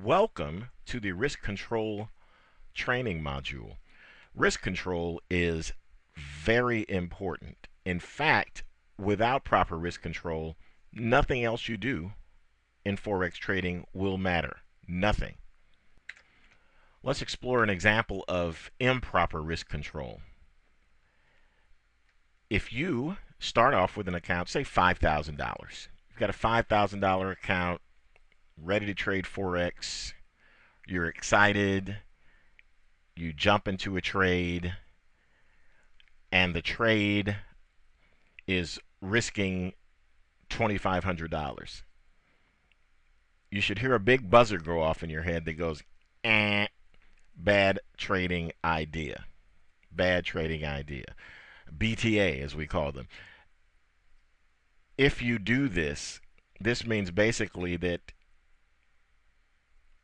Welcome to the risk control training module. Risk control is very important. In fact, without proper risk control, nothing else you do in Forex trading will matter. Nothing. Let's explore an example of improper risk control. If you start off with an account, say $5,000, you've got a $5,000 account ready to trade Forex, you're excited, you jump into a trade, and the trade is risking $2,500. You should hear a big buzzer go off in your head that goes, bad trading idea. Bad trading idea. BTA, as we call them. If you do this, this means basically that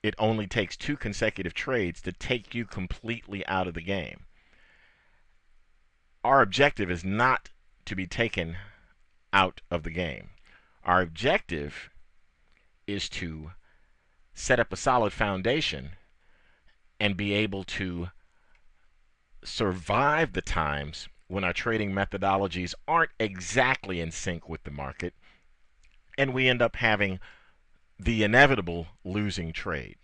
it only takes 2 consecutive trades to take you completely out of the game. Our objective is not to be taken out of the game. Our objective is to set up a solid foundation and be able to survive the times when our trading methodologies aren't exactly in sync with the market and we end up having the inevitable losing trade,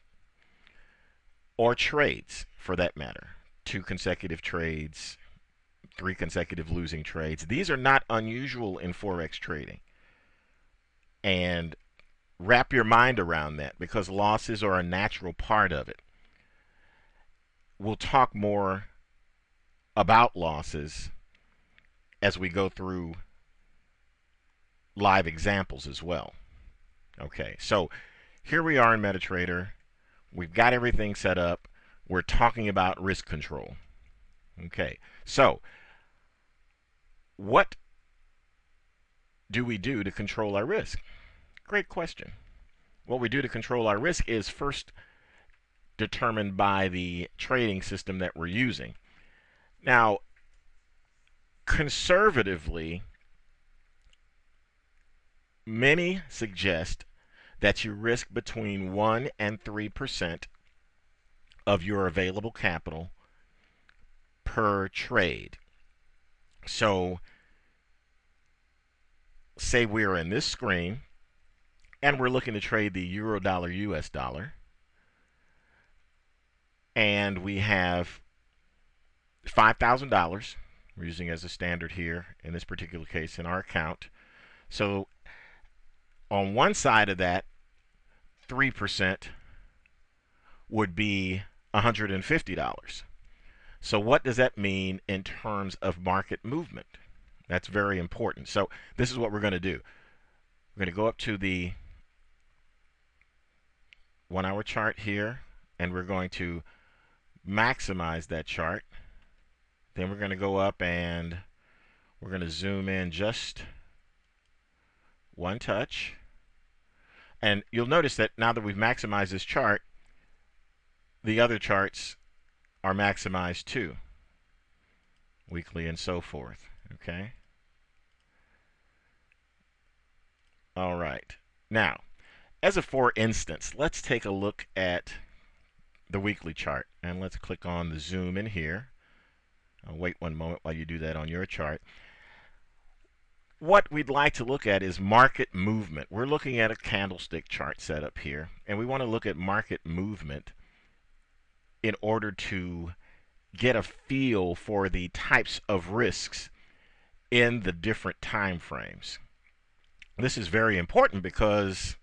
or trades for that matter. 2 consecutive trades, 3 consecutive losing trades. These are not unusual in Forex trading. And wrap your mind around that, because losses are a natural part of it. We'll talk more about losses as we go through live examples as well. Okay, so here we are in Metatrader. We've got everything set up. We're talking about risk control. Okay, so what do we do to control our risk? Great question. What we do to control our risk is first determined by the trading system that we're using. Now, conservatively, many suggest that you risk between 1 and 3% of your available capital per trade. So, say we're in this screen and we're looking to trade the euro dollar US dollar, and we have $5,000 we're using as a standard here in this particular case in our account. So on one side of that, 3% would be $150. So what does that mean in terms of market movement? That's very important. So this is what we're going to do. We're going to go up to the 1-hour chart here, and we're going to maximize that chart. Then we're going to go up and we're going to zoom in just one touch. And you'll notice that now that we've maximized this chart, the other charts are maximized too, weekly and so forth. Okay? All right. Now, as a for instance, let's take a look at the weekly chart. And let's click on the zoom in here. I'll wait one moment while you do that on your chart. What we'd like to look at is market movement. We're looking at a candlestick chart setup here, and we want to look at market movement in order to get a feel for the types of risks in the different time frames. This is very important because,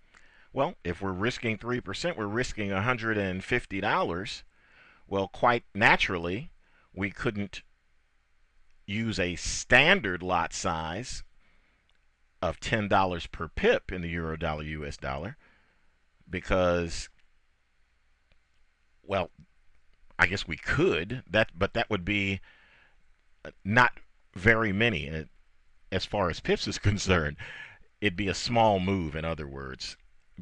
well, if we're risking 3%, we're risking $150. Well, quite naturally, we couldn't use a standard lot size of $10 per pip in the euro dollar US dollar, because, well, I guess we could, but that would be not very many as far as pips is concerned. It'd be a small move, in other words,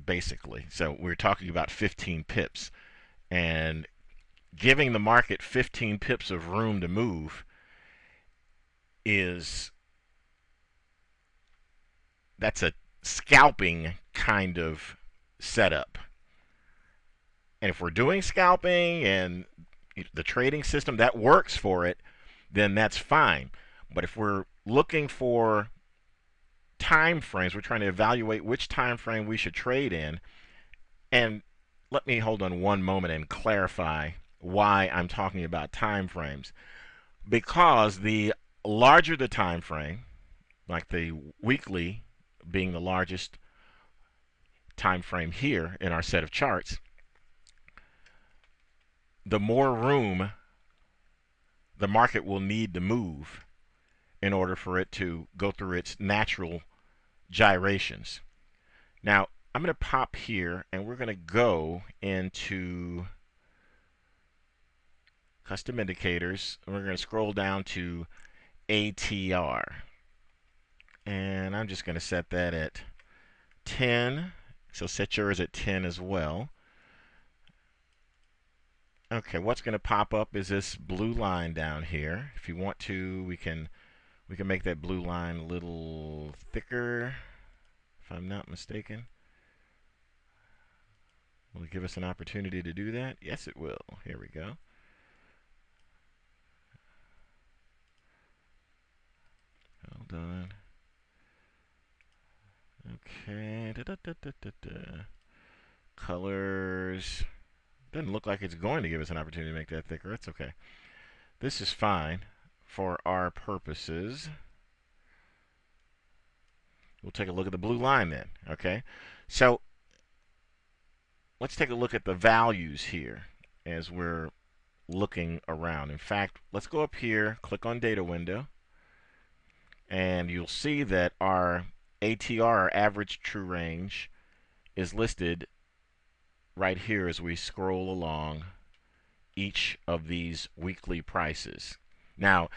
basically. So we're talking about 15 pips, and giving the market 15 pips of room to move that's a scalping kind of setup. And if we're doing scalping and the trading system that works for it, then that's fine. But if we're looking for time frames, we're trying to evaluate which time frame we should trade in. And let me hold on one moment and clarify why I'm talking about time frames. Because the larger the time frame, like the weekly being the largest time frame here in our set of charts, the more room the market will need to move in order for it to go through its natural gyrations. Now, I'm going to pop here and we're going to go into custom indicators and we're going to scroll down to ATR. And I'm just going to set that at 10. So set yours at 10 as well. Okay, what's going to pop up is this blue line down here. If you want to, we can make that blue line a little thicker, if I'm not mistaken. Will it give us an opportunity to do that? Yes, it will. Here we go. Hold on. Okay. Colors. Doesn't look like it's going to give us an opportunity to make that thicker. That's okay. This is fine for our purposes. We'll take a look at the blue line then. Okay. So let's take a look at the values here as we're looking around. In fact, let's go up here, click on data window, and you'll see that our ATR, our average true range, is listed right here as we scroll along each of these weekly prices. Now,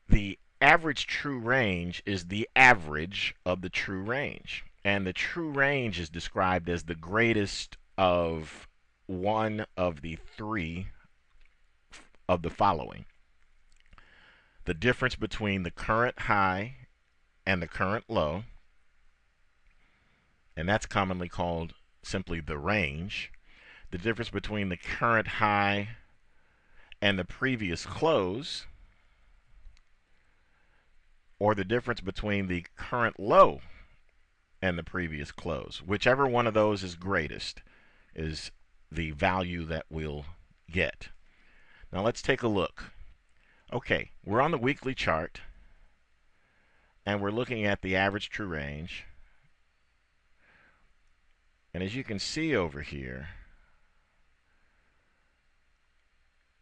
the average true range is the average of the true range. And the true range is described as the greatest of one of the three of the following: the difference between the current high and the current low, and that's commonly called simply the range. The difference between the current high and the previous close, or the difference between the current low and the previous close. Whichever one of those is greatest is the value that we'll get. Now let's take a look. Okay, we're on the weekly chart and we're looking at the average true range. And as you can see over here,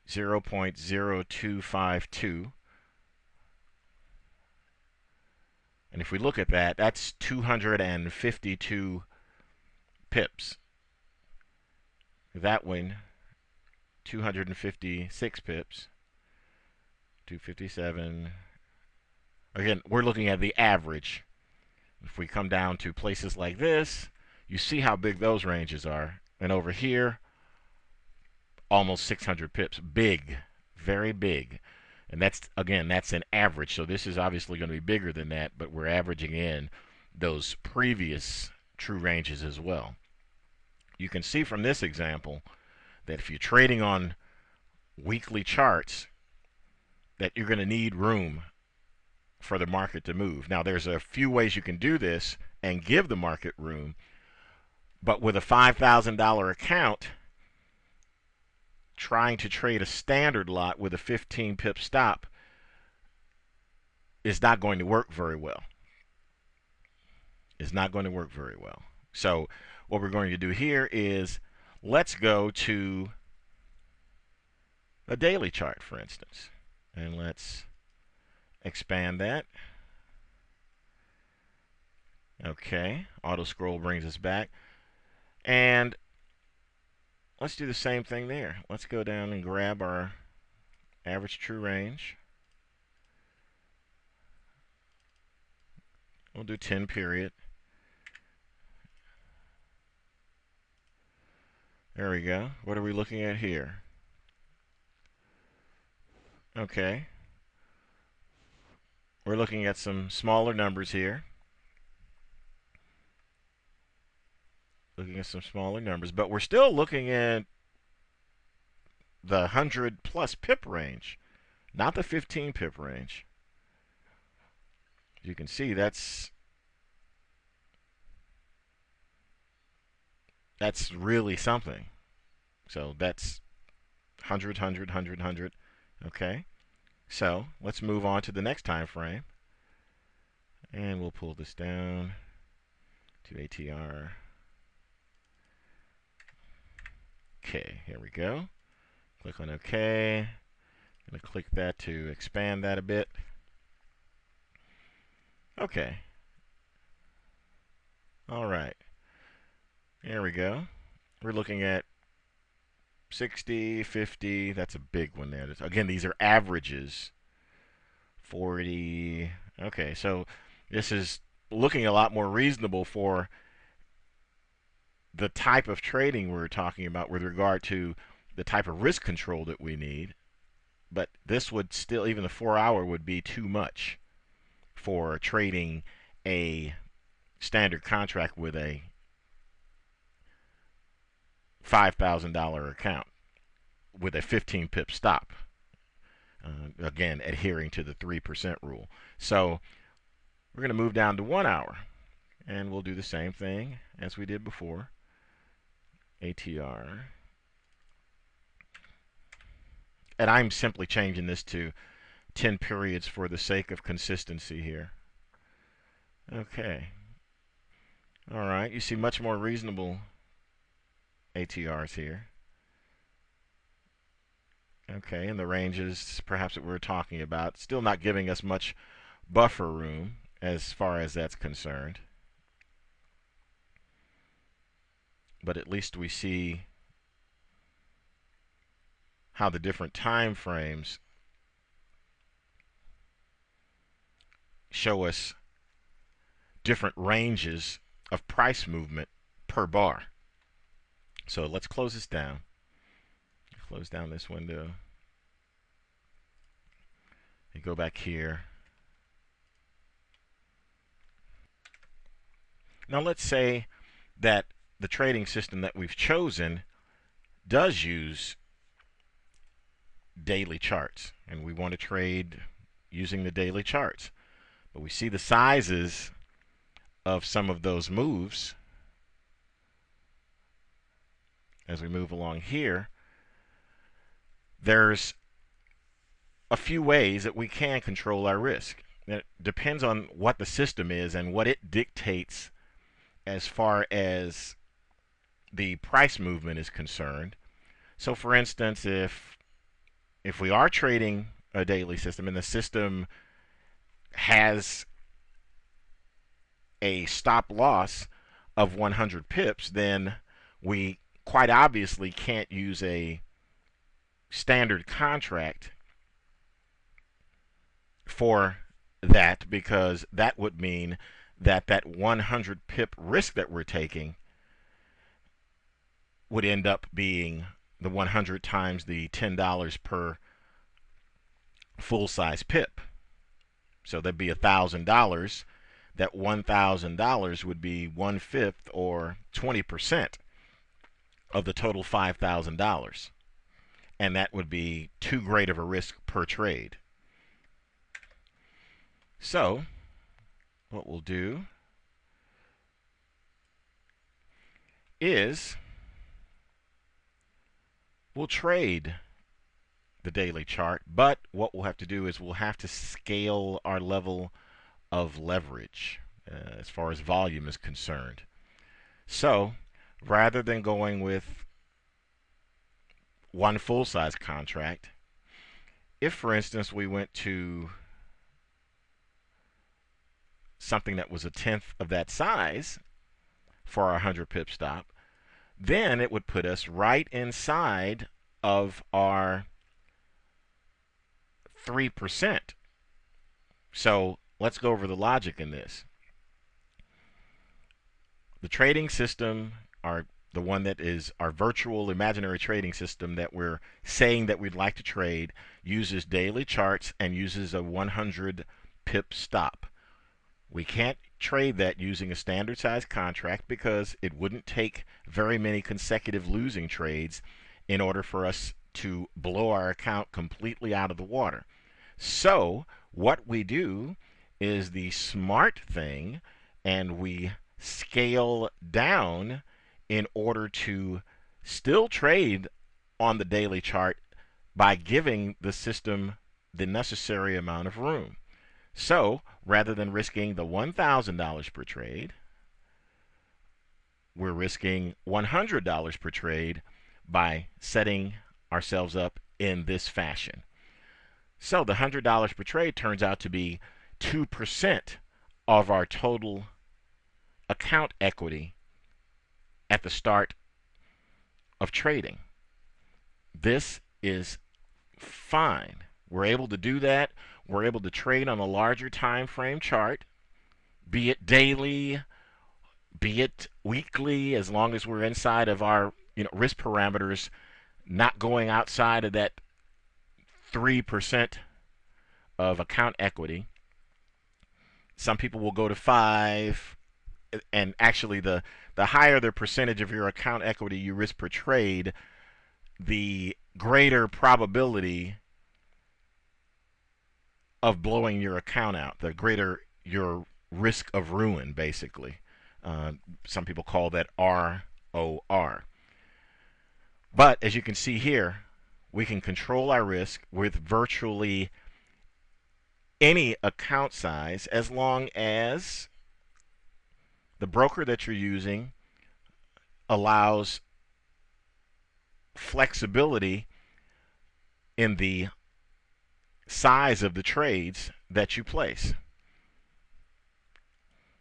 0.0252. And if we look at that, that's 252 pips. That one, 256 pips. 257. Again, we're looking at the average. If we come down to places like this, you see how big those ranges are. And over here, almost 600 pips. Big, very big. And that's, again, that's an average. So this is obviously going to be bigger than that, but we're averaging in those previous true ranges as well. You can see from this example that if you're trading on weekly charts, that you're going to need room for the market to move. Now, there's a few ways you can do this and give the market room, but with a $5,000 account, trying to trade a standard lot with a 15 pip stop is not going to work very well. It's not going to work very well. So what we're going to do here is let's go to a daily chart, for instance, and let's expand that. Okay, auto scroll brings us back, and let's do the same thing there. Let's go down and grab our average true range. We'll do 10 period. There we go. What are we looking at here? Okay. We're looking at some smaller numbers here. Looking at some smaller numbers, but we're still looking at the 100 plus pip range, not the 15 pip range. You can see that's really something. So that's 100, 100, 100, 100. Okay. So let's move on to the next time frame. And we'll pull this down to ATR. Okay, here we go. Click on OK. I'm going to click that to expand that a bit. Okay. All right. There we go. We're looking at 60, 50. That's a big one there. Again, these are averages. 40. Okay, so this is looking a lot more reasonable for the type of trading we're talking about with regard to the type of risk control that we need. But this would still, even the 4-hour would be too much for trading a standard contract with a $5,000 account with a 15 pip stop. Again, adhering to the 3% rule. So we're going to move down to 1 hour, and we'll do the same thing as we did before. ATR. And I'm simply changing this to 10 periods for the sake of consistency here. Okay. All right, you see much more reasonable ATRs here. Okay, and the ranges perhaps that we're talking about, still not giving us much buffer room as far as that's concerned. But at least we see how the different time frames show us different ranges of price movement per bar. So let's close this down. Close down this window. And go back here. Now let's say that the trading system that we've chosen does use daily charts, and we want to trade using the daily charts. But we see the sizes of some of those moves as we move along here. There's a few ways that we can control our risk. It depends on what the system is and what it dictates as far as the price movement is concerned. So for instance, if we are trading a daily system and the system has a stop loss of 100 pips, then we quite obviously can't use a standard contract for that, because that would mean that that 100 pip risk that we're taking would end up being the 100 times the $10 per full-size pip. So that'd be $1,000. That $1,000 would be 1/5 or 20% of the total $5,000. And that would be too great of a risk per trade. So what we'll do is we'll trade the daily chart, but what we'll have to do is we'll have to scale our level of leverage as far as volume is concerned. So rather than going with one full-size contract, if for instance we went to something that was 1/10 of that size for our 100 pip stop, then it would put us right inside of our 3%. So let's go over the logic in this. The trading system, the one that is our virtual imaginary trading system that we're saying that we'd like to trade, uses daily charts and uses a 100 pip stop. We can't trade that using a standard size contract because it wouldn't take very many consecutive losing trades in order for us to blow our account completely out of the water. So what we do is the smart thing, and we scale down in order to still trade on the daily chart by giving the system the necessary amount of room. So rather than risking the $1,000 per trade, we're risking $100 per trade by setting ourselves up in this fashion. So the $100 per trade turns out to be 2% of our total account equity at the start of trading. This is fine. We're able to do that. We're able to trade on a larger time frame chart, be it daily, be it weekly, as long as we're inside of our risk parameters, not going outside of that 3% of account equity. Some people will go to 5, and actually the higher the percentage of your account equity you risk per trade, the greater probability of blowing your account out, the greater your risk of ruin, basically. Some people call that ROR. But as you can see here, we can control our risk with virtually any account size as long as the broker that you're using allows flexibility in the size of the trades that you place.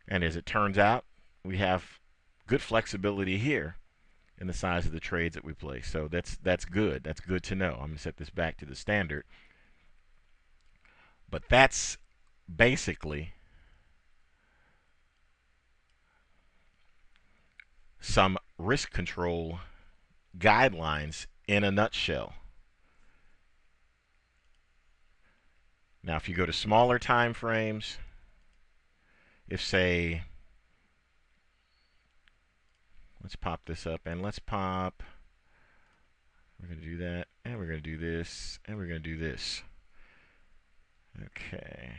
And as it turns out, we have good flexibility here in the size of the trades that we place. So that's good. That's good to know. I'm going to set this back to the standard. But that's basically some risk control guidelines in a nutshell. Now, if you go to smaller time frames, if say, let's pop this up, and let's pop, we're going to do that, and we're going to do this, and we're going to do this. Okay.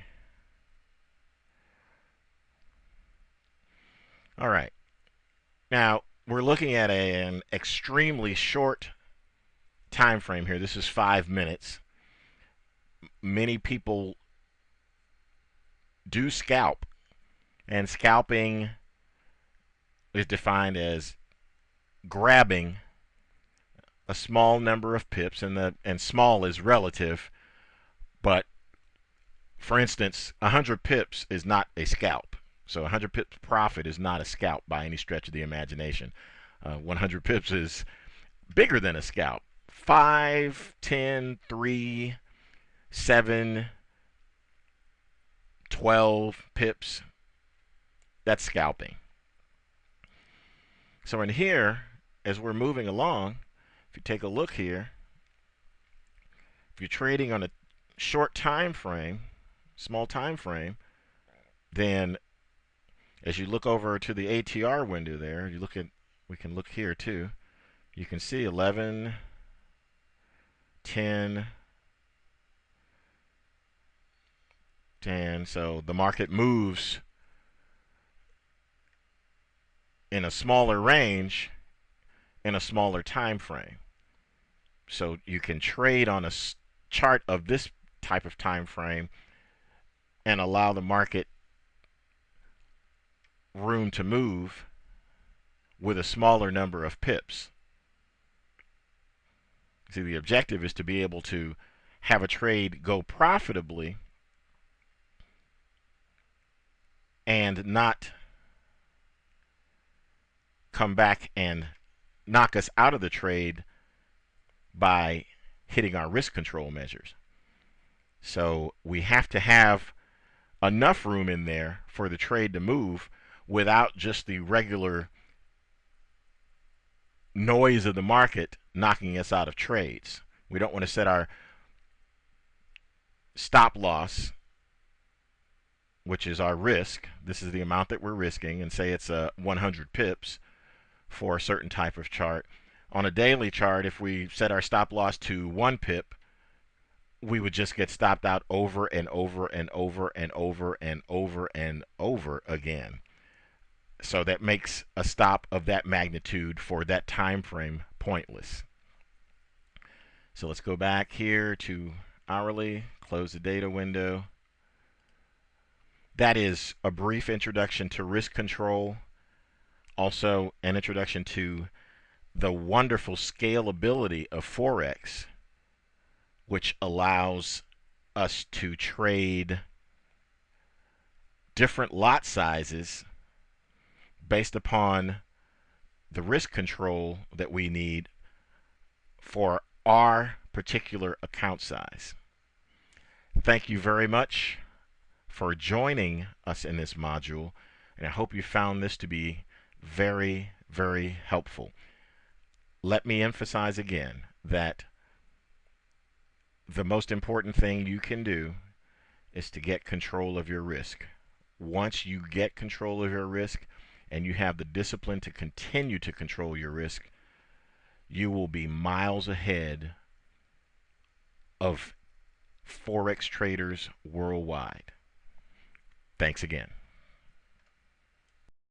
All right. Now, we're looking at an extremely short time frame here. This is 5 minutes. Many people do scalp, and scalping is defined as grabbing a small number of pips, and small is relative, but for instance, 100 pips is not a scalp. So 100 pips profit is not a scalp by any stretch of the imagination. 100 pips is bigger than a scalp. 5, 10, 3, 7, 12 pips, that's scalping. So in here, as we're moving along, if you take a look here, if you're trading on a short time frame, small time frame, then as you look over to the ATR window there, you look at, we can look here too, you can see 11, 10, 10. So the market moves in a smaller range in a smaller time frame. So you can trade on a chart of this type of time frame and allow the market room to move with a smaller number of pips. See, the objective is to be able to have a trade go profitably and not come back and knock us out of the trade by hitting our risk control measures. So we have to have enough room in there for the trade to move without just the regular noise of the market knocking us out of trades. We don't want to set our stop loss which is our risk. This is the amount that we're risking, and say it's 100 pips for a certain type of chart. On a daily chart, if we set our stop loss to 1 pip, we would just get stopped out over and over and over and over and over and over again. So that makes a stop of that magnitude for that time frame pointless. So let's go back here to hourly, close the data window. That is a brief introduction to risk control, also an introduction to the wonderful scalability of Forex, which allows us to trade different lot sizes based upon the risk control that we need for our particular account size. Thank you very much for joining us in this module, and I hope you found this to be very, very helpful. Let me emphasize again that the most important thing you can do is to get control of your risk. Once you get control of your risk and you have the discipline to continue to control your risk, you will be miles ahead of Forex traders worldwide. Thanks again.